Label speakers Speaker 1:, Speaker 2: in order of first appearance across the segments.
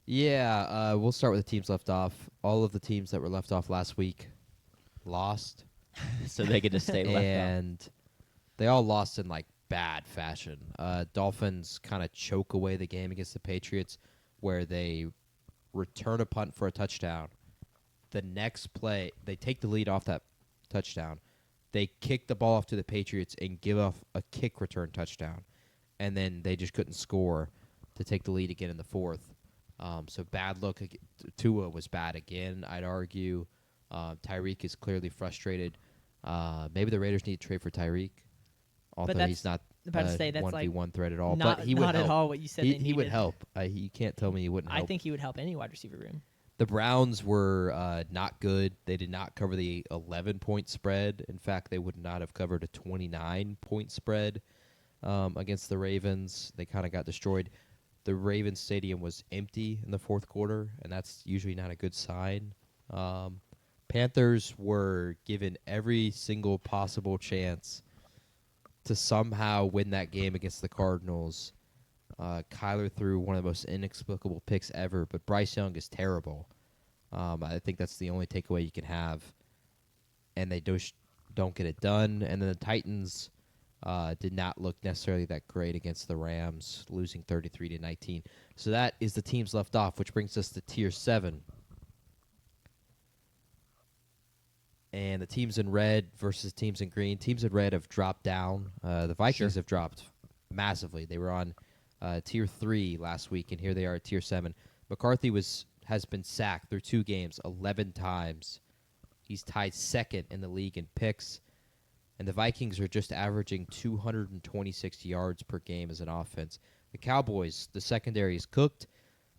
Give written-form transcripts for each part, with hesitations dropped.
Speaker 1: Yeah, we'll start with the teams left off. All of the teams that were left off last week lost,
Speaker 2: So they get to stay left off.
Speaker 1: and they all lost in like bad fashion. Dolphins kind of choke away the game against the Patriots, where they return a punt for a touchdown. The next play, they take the lead off that touchdown. They kick the ball off to the Patriots and give off a kick return touchdown, and then they just couldn't score to take the lead again in the fourth. So bad look. Tua was bad again, I'd argue. Tyreek is clearly frustrated. Maybe the Raiders need to trade for Tyreek,
Speaker 2: But
Speaker 1: although he's
Speaker 2: that's
Speaker 1: not
Speaker 2: about to say that's
Speaker 1: 1v1 threat at all.
Speaker 2: not
Speaker 1: But he would
Speaker 2: not at
Speaker 1: help.
Speaker 2: all what you said.
Speaker 1: He would help. You can't tell me he wouldn't
Speaker 2: I
Speaker 1: help.
Speaker 2: think he would help any wide receiver room.
Speaker 1: The Browns were not good. They did not cover the 11-point spread. In fact, they would not have covered a 29-point spread against the Ravens. They kind of got destroyed. The Ravens stadium was empty in the fourth quarter, and that's usually not a good sign. Panthers were given every single possible chance to somehow win that game against the Cardinals. Kyler threw one of the most inexplicable picks ever, but Bryce Young is terrible. I think that's the only takeaway you can have. And they don't get it done. And then the Titans did not look necessarily that great against the Rams, losing 33-19. So that is the teams left off, which brings us to Tier 7. And the teams in red versus teams in green. Teams in red have dropped down. The Vikings have dropped massively. They were on Tier 3 last week, and here they are at Tier 7. McCarthy has been sacked through 2 games 11 times. He's tied second in the league in picks. And the Vikings are just averaging 226 yards per game as an offense. The Cowboys, the secondary is cooked.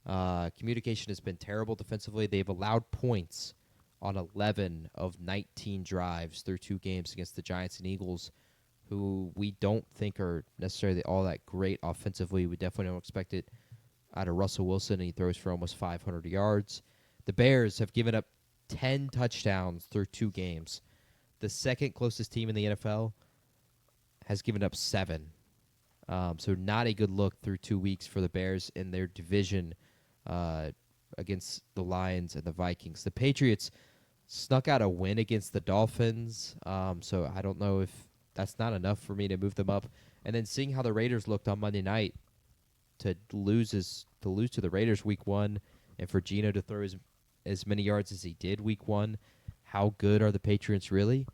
Speaker 1: Communication has been terrible defensively. They've allowed points on 11 of 19 drives through 2 games against the Giants and Eagles, who we don't think are necessarily all that great offensively. We definitely don't expect it out of Russell Wilson, and he throws for almost 500 yards. The Bears have given up 10 touchdowns through 2 games. The second closest team in the NFL has given up 7. So not a good look through 2 weeks for the Bears in their division against the Lions and the Vikings. The Patriots snuck out a win against the Dolphins, so I don't know if that's not enough for me to move them up. And then seeing how the Raiders looked on Monday night, to lose to the Raiders week 1, and for Geno to throw as many yards as he did week 1, how good are the Patriots really?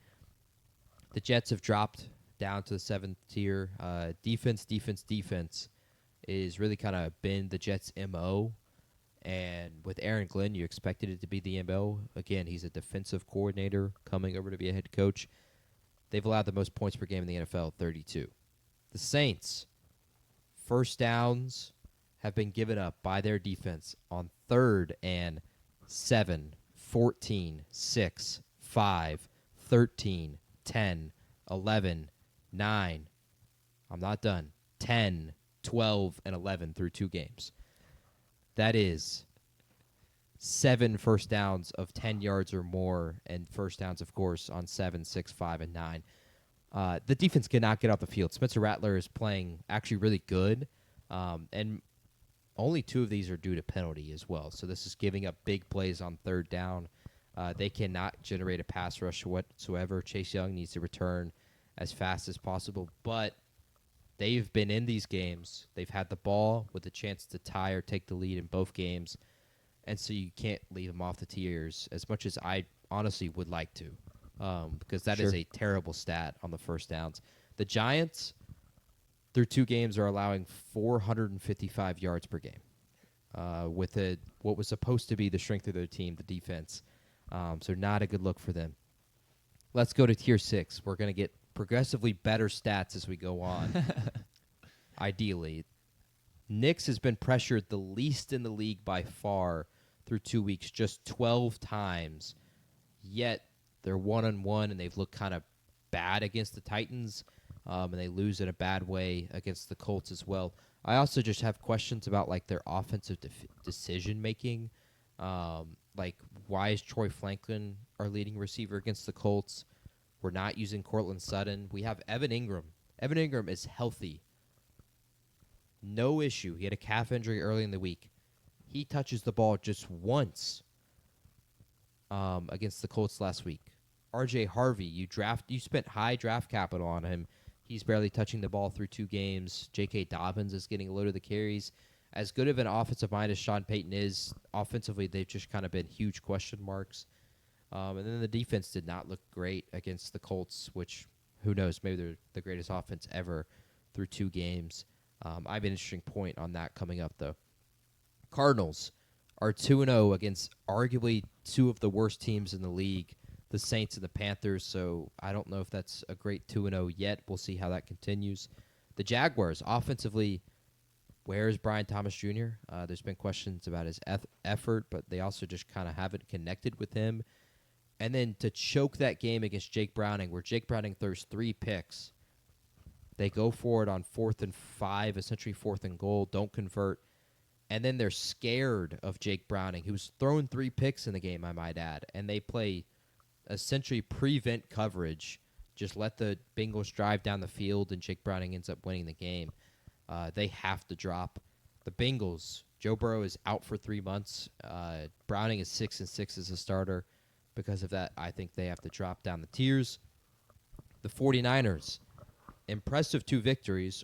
Speaker 1: The Jets have dropped down to the 7th tier. Defense is really kind of been the Jets' MO. And with Aaron Glenn, you expected it to be the MO. Again, he's a defensive coordinator coming over to be a head coach. They've allowed the most points per game in the NFL, 32. The Saints, first downs have been given up by their defense on 3rd and 7, 14, 6, 5, 13, 10, 11, 9. I'm not done. 10, 12, and 11 through 2 games. That is 7 first downs of 10 yards or more, and first downs, of course, on 7, 6, 5, and 9. The defense cannot get off the field. Spencer Rattler is playing actually really good, and only 2 of these are due to penalty as well. So this is giving up big plays on 3rd down. They cannot generate a pass rush whatsoever. Chase Young needs to return as fast as possible, but they've been in these games. They've had the ball with a chance to tie or take the lead in both games, and so you can't leave them off the tiers as much as I honestly would like to, because that is a terrible stat on the first downs. The Giants, through 2 games, are allowing 455 yards per game with what was supposed to be the strength of their team, the defense. So not a good look for them. Let's go to Tier 6. We're going to get progressively better stats as we go on. Ideally, Knicks has been pressured the least in the league by far through 2 weeks, just 12 times. Yet they're 1-1, and they've looked kind of bad against the Titans, and they lose in a bad way against the Colts as well. I also just have questions about like their offensive decision making. Like, why is Troy Franklin our leading receiver against the Colts? We're not using Cortland Sutton. We have Evan Ingram. Evan Ingram is healthy. No issue. He had a calf injury early in the week. He touches the ball just once against the Colts last week. R.J. Harvey, you spent high draft capital on him. He's barely touching the ball through 2 games. J.K. Dobbins is getting a load of the carries. As good of an offensive mind as Sean Payton is, offensively they've just kind of been huge question marks. And then the defense did not look great against the Colts, which, who knows, maybe they're the greatest offense ever through 2 games. I have an interesting point on that coming up, though. Cardinals are 2-0 against arguably 2 of the worst teams in the league, the Saints and the Panthers, so I don't know if that's a great 2-0 yet. We'll see how that continues. The Jaguars, offensively, where is Brian Thomas Jr.? There's been questions about his effort, but they also just kind of haven't connected with him. And then to choke that game against Jake Browning, where Jake Browning throws 3 picks, they go for it on 4th and 5, essentially 4th and goal, don't convert. And then they're scared of Jake Browning, who's thrown 3 picks in the game, I might add. And they play essentially prevent coverage, just let the Bengals drive down the field, and Jake Browning ends up winning the game. They have to drop. The Bengals, Joe Burrow is out for 3 months. Browning is 6-6 as a starter. Because of that, I think they have to drop down the tiers. The 49ers, impressive 2 victories,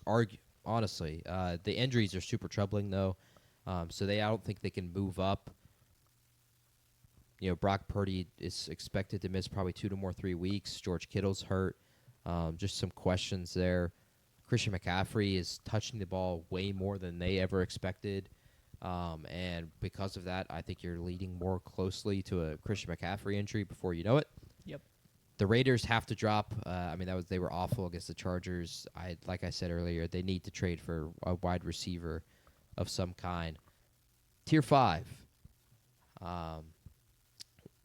Speaker 1: honestly. The injuries are super troubling, though. So I don't think they can move up. You know, Brock Purdy is expected to miss probably 2 to 3 weeks. George Kittle's hurt. Just some questions there. Christian McCaffrey is touching the ball way more than they ever expected. And because of that, I think you're leading more closely to a Christian McCaffrey injury before you know it.
Speaker 2: Yep.
Speaker 1: The Raiders have to drop. They were awful against the Chargers. Like I said earlier, they need to trade for a wide receiver of some kind. Tier 5.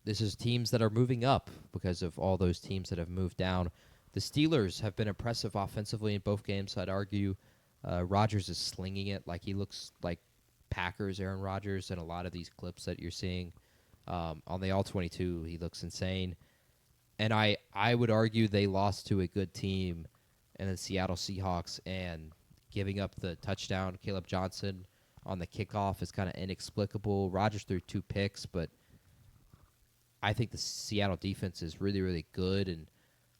Speaker 1: This is teams that are moving up because of all those teams that have moved down. The Steelers have been impressive offensively in both games, I'd argue. Rodgers is slinging it like he looks like Packers Aaron Rodgers in a lot of these clips that you're seeing. On the All-22, he looks insane. And I would argue they lost to a good team in the Seattle Seahawks, and giving up the touchdown, Caleb Johnson, on the kickoff is kind of inexplicable. Rodgers threw 2 picks, but I think the Seattle defense is really, really good. And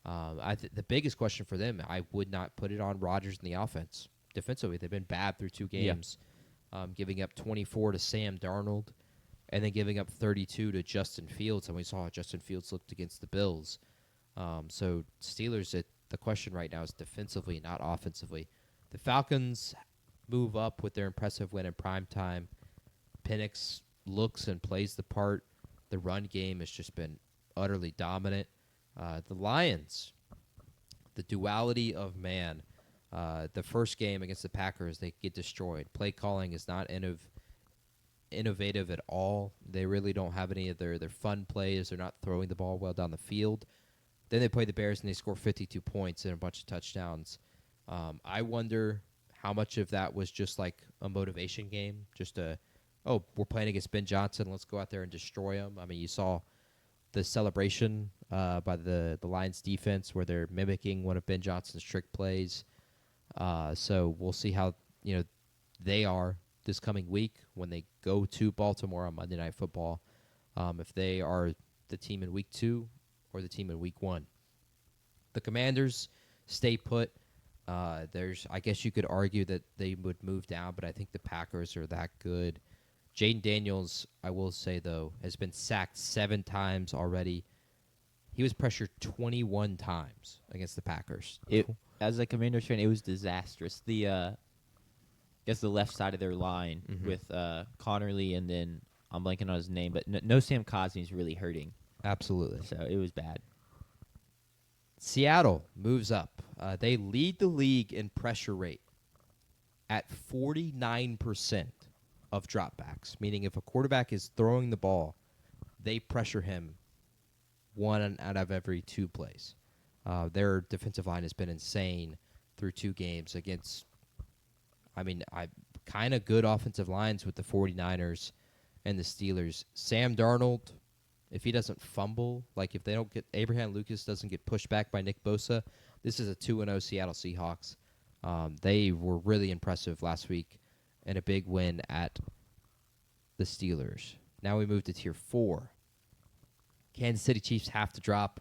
Speaker 1: the biggest question for them, I would not put it on Rodgers in the offense. Defensively, they've been bad through 2 games, giving up 24 to Sam Darnold, and then giving up 32 to Justin Fields. And we saw how Justin Fields looked against the Bills. So Steelers, the question right now is defensively, not offensively. The Falcons move up with their impressive win in primetime. Penix looks and plays the part. The run game has just been utterly dominant. The Lions, the duality of man. The first game against the Packers, they get destroyed. Play calling is not innovative at all. They really don't have any of their fun plays. They're not throwing the ball well down the field. Then they play the Bears, and they score 52 points and a bunch of touchdowns. I wonder how much of that was just like a motivation game, just we're playing against Ben Johnson, let's go out there and destroy him. I mean, you saw the celebration by the Lions defense where they're mimicking one of Ben Johnson's trick plays. So we'll see how they are this coming week when they go to Baltimore on Monday Night Football, if they are the team in week 2 or the team in week 1. The Commanders stay put. I guess you could argue that they would move down, but I think the Packers are that good. Jaden Daniels, I will say, though, has been sacked 7 times already. He was pressured 21 times against the Packers.
Speaker 2: As a Commanders fan, it was disastrous. The left side of their line with Connerly, and then I'm blanking on his name, but no Sam Cosmi is really hurting.
Speaker 1: Absolutely.
Speaker 2: So it was bad.
Speaker 1: Seattle moves up. They lead the league in pressure rate at 49% of dropbacks, meaning if a quarterback is throwing the ball, they pressure him 1 out of every 2 plays. Their defensive line has been insane through 2 games against, kind of good offensive lines with the 49ers and the Steelers. Sam Darnold, if he doesn't fumble, like if Abraham Lucas doesn't get pushed back by Nick Bosa, this is a 2-0 Seattle Seahawks. They were really impressive last week in a big win at the Steelers. Now we move to tier 4. Kansas City Chiefs have to drop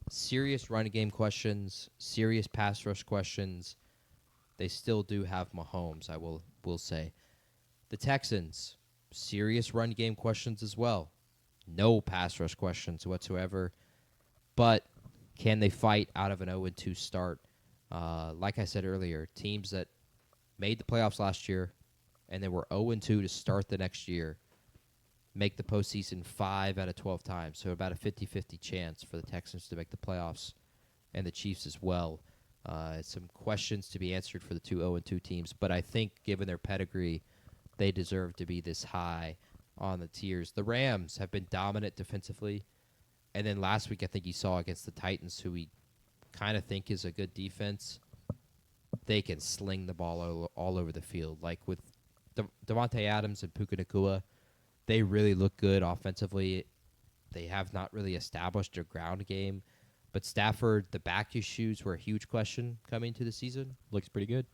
Speaker 1: serious running game questions, serious pass rush questions. They still do have Mahomes, I will say. The Texans, serious run game questions as well. No pass rush questions whatsoever. But can they fight out of an 0-2 start? Like I said earlier, teams that made the playoffs last year and they were 0-2 to start the next year make the postseason 5 out of 12 times. So about a 50-50 chance for the Texans to make the playoffs and the Chiefs as well. Some questions to be answered for the two 0-2 teams, but I think given their pedigree, they deserve to be this high on the tiers. The Rams have been dominant defensively, and then last week I think you saw against the Titans, who we kind of think is a good defense. They can sling the ball all over the field. Like with Devontae Adams and Puka Nacua, they really look good offensively. They have not really established their ground game. But Stafford, the back issues were a huge question coming to the season.
Speaker 2: Looks pretty good.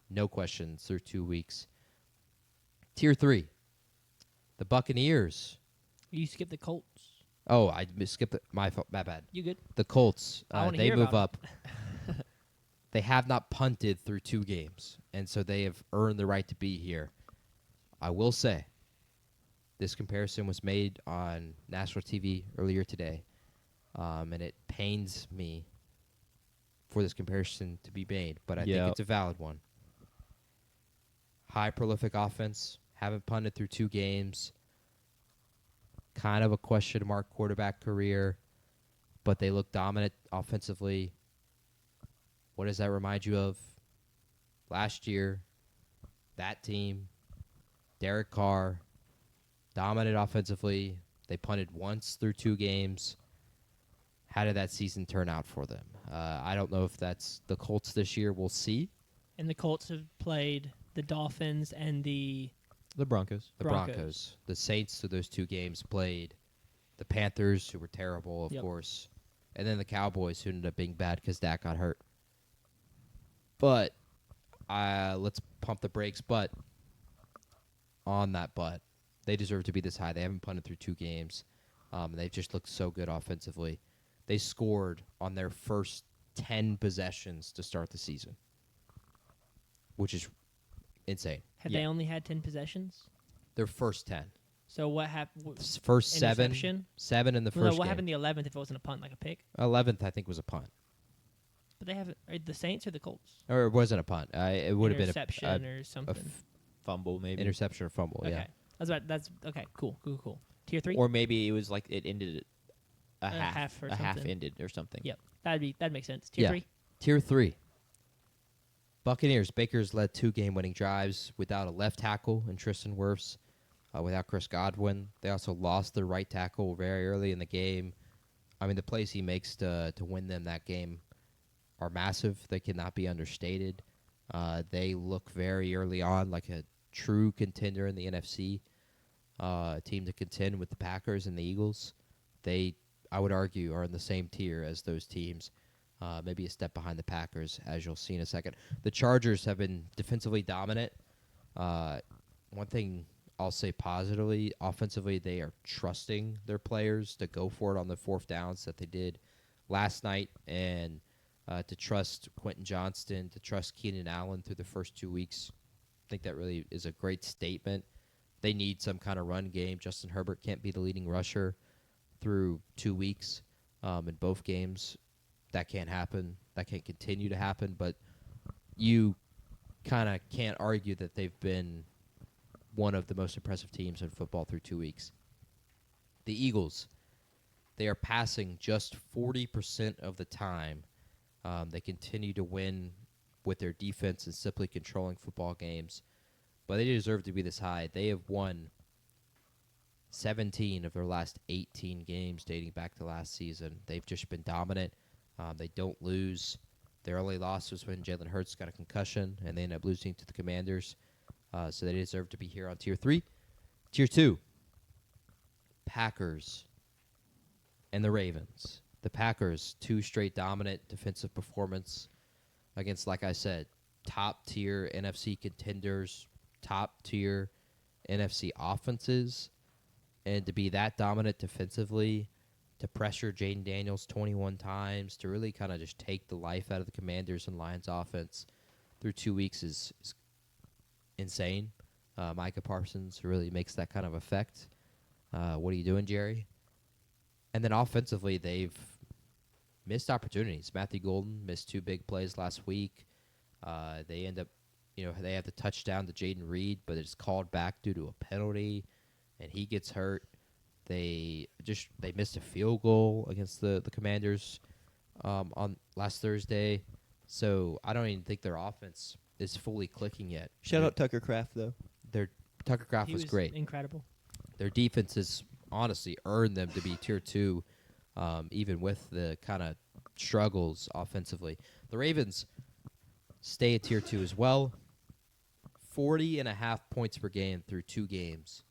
Speaker 1: No questions through 2 weeks. Tier 3, the Buccaneers.
Speaker 3: You skipped the Colts.
Speaker 1: Oh, I skipped it. My bad.
Speaker 3: You good?
Speaker 1: The Colts,
Speaker 3: I wanna
Speaker 1: they
Speaker 3: hear
Speaker 1: move
Speaker 3: about
Speaker 1: up. They have not punted through 2 games, and so they have earned the right to be here. I will say, this comparison was made on national TV earlier today, and it pains me for this comparison to be made, but I think it's a valid one. High prolific offense, haven't punted through 2 games, kind of a question mark quarterback career, but they look dominant offensively. What does that remind you of? Last year, that team, Derek Carr, dominant offensively. They punted once through 2 games. How did that season turn out for them? I don't know if that's the Colts this year. We'll see.
Speaker 3: And the Colts have played the Dolphins and the
Speaker 2: Broncos.
Speaker 1: The Broncos. The Saints, through those 2 games, played the Panthers, who were terrible, of course. And then the Cowboys, who ended up being bad because Dak got hurt. But let's pump the brakes. But on that they deserve to be this high. They haven't punted through 2 games. They've just looked so good offensively. They scored on their first 10 possessions to start the season, which is insane.
Speaker 3: Had they only had 10 possessions?
Speaker 1: Their first 10.
Speaker 3: So what happened?
Speaker 1: First 7.
Speaker 3: Interception?
Speaker 1: 7 in the first
Speaker 3: No,
Speaker 1: game.
Speaker 3: what happened the 11th if it wasn't a punt, like a pick?
Speaker 1: 11th, I think, was a punt.
Speaker 3: But they haven't. Are the Saints or the Colts?
Speaker 1: Or it wasn't a punt. It would have been
Speaker 3: interception
Speaker 1: a
Speaker 3: or something.
Speaker 2: Fumble, maybe.
Speaker 1: interception or fumble,
Speaker 3: okay.
Speaker 1: yeah.
Speaker 3: That's okay. Cool. Tier 3.
Speaker 2: Or maybe it was like it ended a half
Speaker 3: or
Speaker 2: a half
Speaker 3: something.
Speaker 2: ended or something.
Speaker 3: Yep. That'd make sense. Tier
Speaker 1: Yeah.
Speaker 3: 3.
Speaker 1: Tier 3. Buccaneers. Baker's led 2 game-winning drives without a left tackle in Tristan Wirfs, without Chris Godwin. They also lost their right tackle very early in the game. I mean, the plays he makes to win them that game are massive. They cannot be understated. They look very early on like a true contender in the NFC, a team to contend with the Packers and the Eagles. They, I would argue, are in the same tier as those teams. Maybe a step behind the Packers, as you'll see in a second. The Chargers have been defensively dominant. One thing I'll say positively, offensively, they are trusting their players to go for it on the 4th downs that they did last night, and to trust Quentin Johnston, to trust Keenan Allen through the first 2 weeks. I think that really is a great statement. They need some kind of run game. Justin Herbert can't be the leading rusher through 2 weeks in both games. That can't happen. That can't continue to happen. But you kind of can't argue that they've been one of the most impressive teams in football through 2 weeks. The Eagles, they are passing just 40% of the time. They continue to win with their defense and simply controlling football games. But they deserve to be this high. They have won 17 of their last 18 games dating back to last season. They've just been dominant. They don't lose. Their only loss was when Jalen Hurts got a concussion, and they ended up losing to the Commanders. So they deserve to be here on Tier 3. Tier 2, Packers and the Ravens. The Packers, 2 straight dominant defensive performance against, like I said, top-tier NFC contenders, top-tier NFC offenses, and to be that dominant defensively, to pressure Jaden Daniels 21 times, to really kind of just take the life out of the Commanders and Lions offense through 2 weeks is insane. Micah Parsons really makes that kind of effect. What are you doing, Jerry? And then offensively, they've missed opportunities. Matthew Golden missed 2 big plays last week. They end up, they have the touchdown to Jaden Reed, but it's called back due to a penalty, and he gets hurt. They missed a field goal against the Commanders on last Thursday. So I don't even think their offense is fully clicking yet.
Speaker 2: Shout out Tucker Kraft, though.
Speaker 1: Tucker Kraft
Speaker 3: He
Speaker 1: was great.
Speaker 3: Incredible.
Speaker 1: Their defense has honestly earned them to be tier 2, even with the kind of struggles offensively. The Ravens stay at tier 2 as well. 40.5 points per game through 2 games.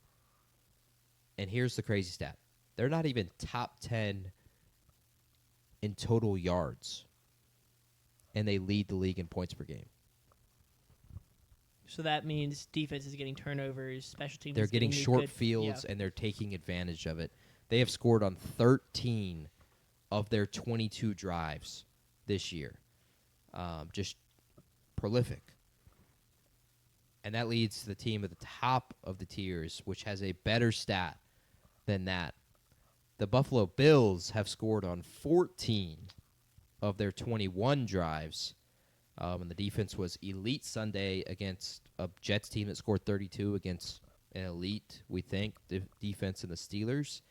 Speaker 1: And here's the crazy stat. They're not even top 10 in total yards. And they lead the league in points per game.
Speaker 3: So that means defense is getting turnovers, special teams.
Speaker 1: They're
Speaker 3: is
Speaker 1: getting
Speaker 3: you
Speaker 1: short
Speaker 3: good-
Speaker 1: fields,
Speaker 3: yeah.
Speaker 1: and they're taking advantage of it. They have scored on 13 of their 22 drives this year. Just prolific. And that leads to the team at the top of the tiers, which has a better stat than that. The Buffalo Bills have scored on 14 of their 21 drives. And the defense was elite Sunday against a Jets team that scored 32 against an elite, we think, defense in the Steelers.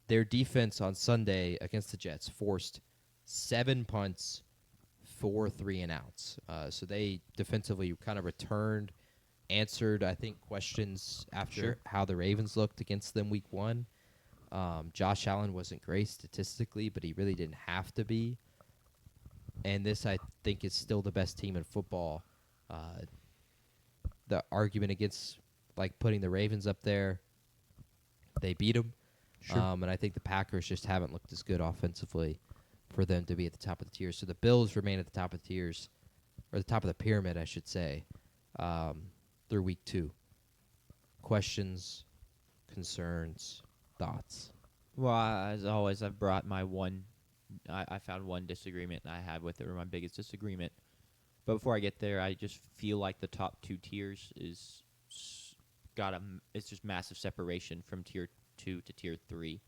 Speaker 1: Their defense on Sunday against the Jets forced 7 punts, 4 3-and-outs. So they defensively kind of answered, I think, questions after how the Ravens looked against them week 1. Josh Allen wasn't great statistically, but he really didn't have to be. And this, I think, is still the best team in football. The argument against putting the Ravens up there, they beat them.
Speaker 2: Sure.
Speaker 1: And I think the Packers just haven't looked as good offensively for them to be at the top of the tiers. So the Bills remain at the top of the tiers, or the top of the pyramid, I should say, through week 2. Questions, concerns, thoughts?
Speaker 2: Well, as always, I've brought my one. I found one disagreement I had with it, or my biggest disagreement. But before I get there, I just feel like the top 2 tiers it's just massive separation from tier 2 to tier 3.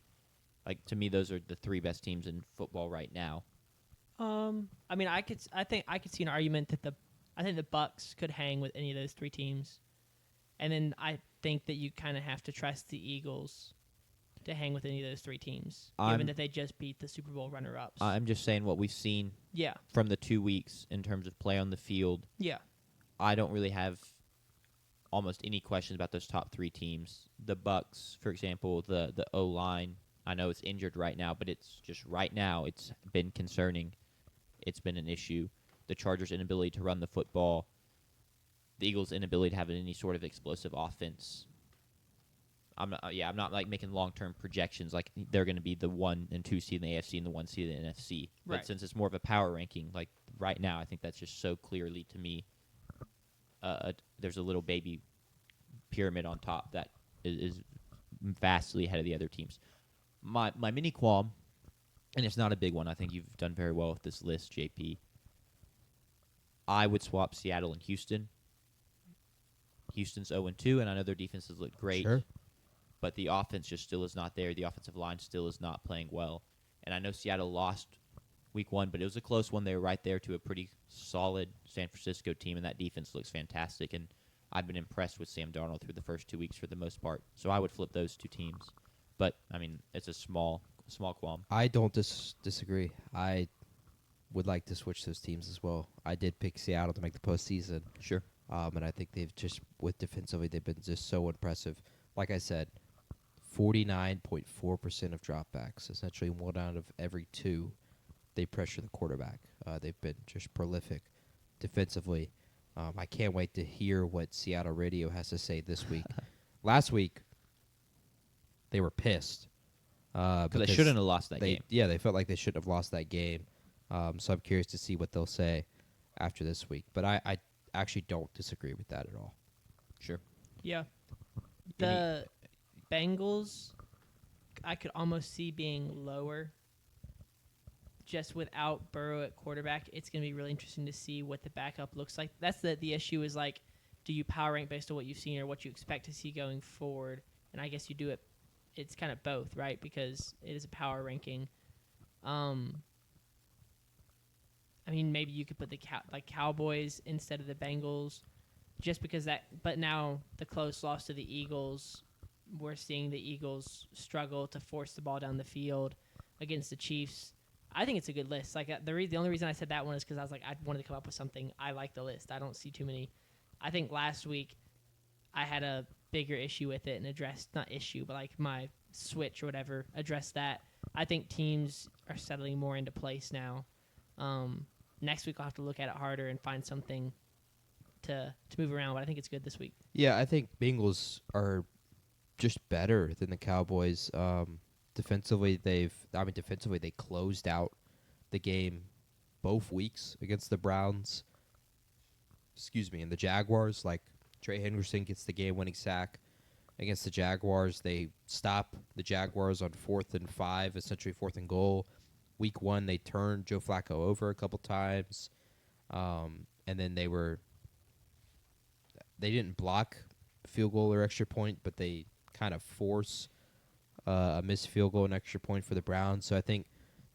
Speaker 2: Like, to me, those are the 3 best teams in football right now.
Speaker 3: I mean, I think I could see an argument that I think the Bucks could hang with any of those 3 teams, and then I think that you kind of have to trust the Eagles to hang with any of those 3 teams, given that they just beat the Super Bowl runner-ups.
Speaker 2: I'm just saying what we've seen
Speaker 3: Yeah,
Speaker 2: from the 2 weeks in terms of play on the field.
Speaker 3: yeah.
Speaker 2: I don't really have almost any questions about those top 3 teams. The Bucks, for example, the O-line, I know it's injured right now, but it's just right now it's been concerning. It's been an issue. The Chargers' inability to run the football, the Eagles' inability to have any sort of explosive offense. I'm not like making long-term projections like they're going to be the 1 and 2 seed in the AFC and the 1 seed in the NFC.
Speaker 3: Right.
Speaker 2: But since it's more of a power ranking, like right now, I think that's just so clearly to me. There's a little baby pyramid on top that is vastly ahead of the other teams. My mini qualm, and it's not a big one. I think you've done very well with this list, JP. I would swap Seattle and Houston. Houston's 0-2, and I know their defenses look great.
Speaker 1: Sure.
Speaker 2: But the offense just still is not there. The offensive line still is not playing well. And I know Seattle lost week 1, but it was a close one. They were right there to a pretty solid San Francisco team, and that defense looks fantastic. And I've been impressed with Sam Darnold through the first 2 weeks for the most part. So I would flip those 2 teams. But, I mean, it's a small qualm.
Speaker 1: I don't disagree. I would like to switch those teams as well. I did pick Seattle to make the postseason.
Speaker 2: Sure.
Speaker 1: And I think they've just, with defensively, they've been just so impressive. Like I said, 49.4% of dropbacks, essentially 1 out of every 2, they pressure the quarterback. They've been just prolific defensively. I can't wait to hear what Seattle radio has to say this week. Last week, they were pissed.
Speaker 2: Because they shouldn't have lost that game.
Speaker 1: Yeah, they felt like they shouldn't have lost that game. So I'm curious to see what they'll say after this week. But I actually don't disagree with that at all.
Speaker 2: Sure.
Speaker 3: Yeah. The Bengals, I could almost see being lower. Just without Burrow at quarterback, it's going to be really interesting to see what the backup looks like. That's the issue is like, do you power rank based on what you've seen or what you expect to see going forward? And I guess you do it. It's kind of both, right? Because it is a power ranking. I mean, maybe you could put the Cowboys instead of the Bengals, just because that. But now the close loss to the Eagles, we're seeing the Eagles struggle to force the ball down the field against the Chiefs. I think it's a good list. Like the only reason I said that one is because I was like I wanted to come up with something. I like the list. I don't see too many. I think last week I had a bigger issue with it and addressed not issue, but like my switch or whatever addressed that. I think teams are settling more into place now. Next week I'll have to look at it harder and find something to move around, but I think it's good this week.
Speaker 1: Yeah, I think Bengals are just better than the Cowboys. Defensively, they closed out the game both weeks against the Browns. And the Jaguars. Like Trey Henderson gets the game-winning sack against the Jaguars. They stop the Jaguars on 4th and 5, essentially 4th and goal. Week 1, they turned Joe Flacco over a couple times, and then they didn't block field goal or extra point, but they kind of force a missed field goal and extra point for the Browns. So I think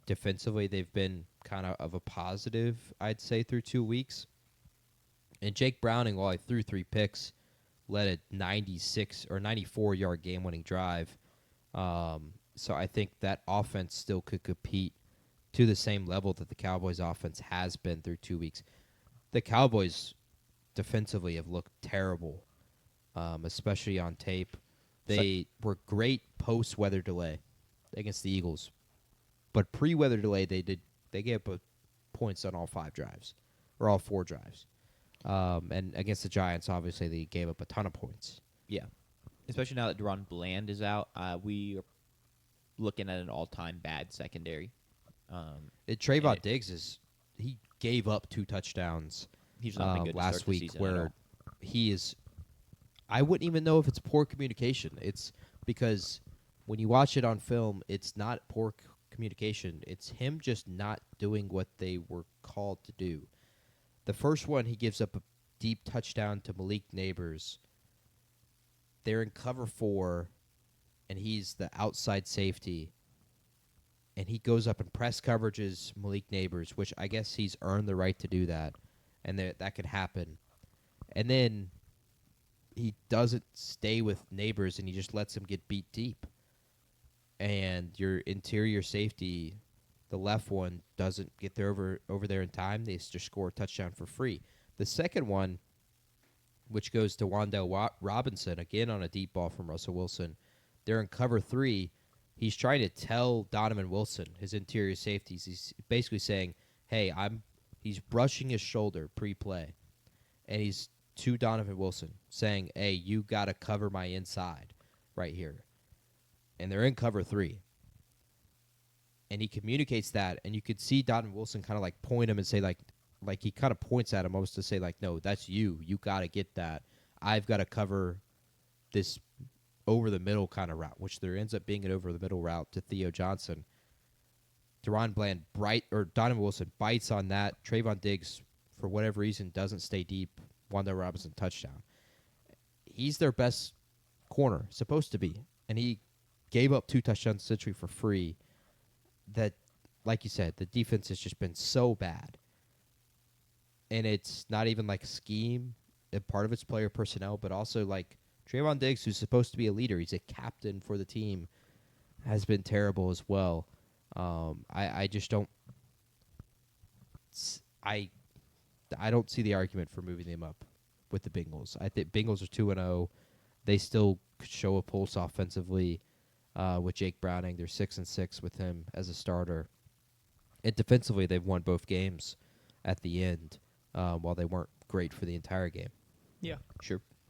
Speaker 1: defensively they've been kind of a positive, I'd say, through 2 weeks. And Jake Browning, while he threw 3 picks, led a 96 or 94-yard game-winning drive. So I think that offense still could compete to the same level that the Cowboys' offense has been through 2 weeks. The Cowboys defensively have looked terrible, especially on tape. They were great post-weather delay against the Eagles, but pre-weather delay they gave up points on all 5 drives or all 4 drives. And against the Giants, obviously, they gave up a ton of points.
Speaker 2: Yeah, especially now that Deron Bland is out, we are looking at an all-time bad secondary.
Speaker 1: Trayvon Diggs he gave up 2 touchdowns
Speaker 2: He's not been good to
Speaker 1: last
Speaker 2: start the
Speaker 1: week,
Speaker 2: season at
Speaker 1: where
Speaker 2: all.
Speaker 1: he is. I wouldn't even know if it's poor communication. It's because when you watch it on film, it's not poor communication. It's him just not doing what they were called to do. The first one, he gives up a deep touchdown to Malik Neighbors. They're in cover 4, and he's the outside safety. And he goes up and press coverages Malik Neighbors, which I guess he's earned the right to do that, and that could happen. And then he doesn't stay with Neighbors, and he just lets him get beat deep. And your interior safety, the left one, doesn't get there over there in time. They just score a touchdown for free. The second one, which goes to Wan'Dale Robinson, again on a deep ball from Russell Wilson, they're in cover 3. He's trying to tell Donovan Wilson, his interior safeties, he's basically saying, hey, he's brushing his shoulder pre-play. And he's to Donovan Wilson saying, hey, you got to cover my inside right here. And they're in cover 3. And he communicates that, and you could see Donovan Wilson kind of like point him and say like he kind of points at him almost to say like, no, that's you. You got to get that. I've got to cover this over the middle kind of route, which there ends up being an over the middle route to Theo Johnson. Donovan Wilson bites on that. Trayvon Diggs, for whatever reason, doesn't stay deep. Wan'Dale Robinson touchdown. He's their best corner, supposed to be, and he gave up 2 touchdowns essentially for free. That, like you said, the defense has just been so bad, and it's not even like scheme. And part of it's player personnel, but also like Trayvon Diggs, who's supposed to be a leader, he's a captain for the team, has been terrible as well. I just don't. I don't see the argument for moving them up with the Bengals. I think Bengals are 2-0. They still could show a pulse offensively with Jake Browning. They're 6-6 with him as a starter. And defensively, they've won both games at the end, while they weren't great for the entire game.
Speaker 3: Yeah.
Speaker 2: Sure.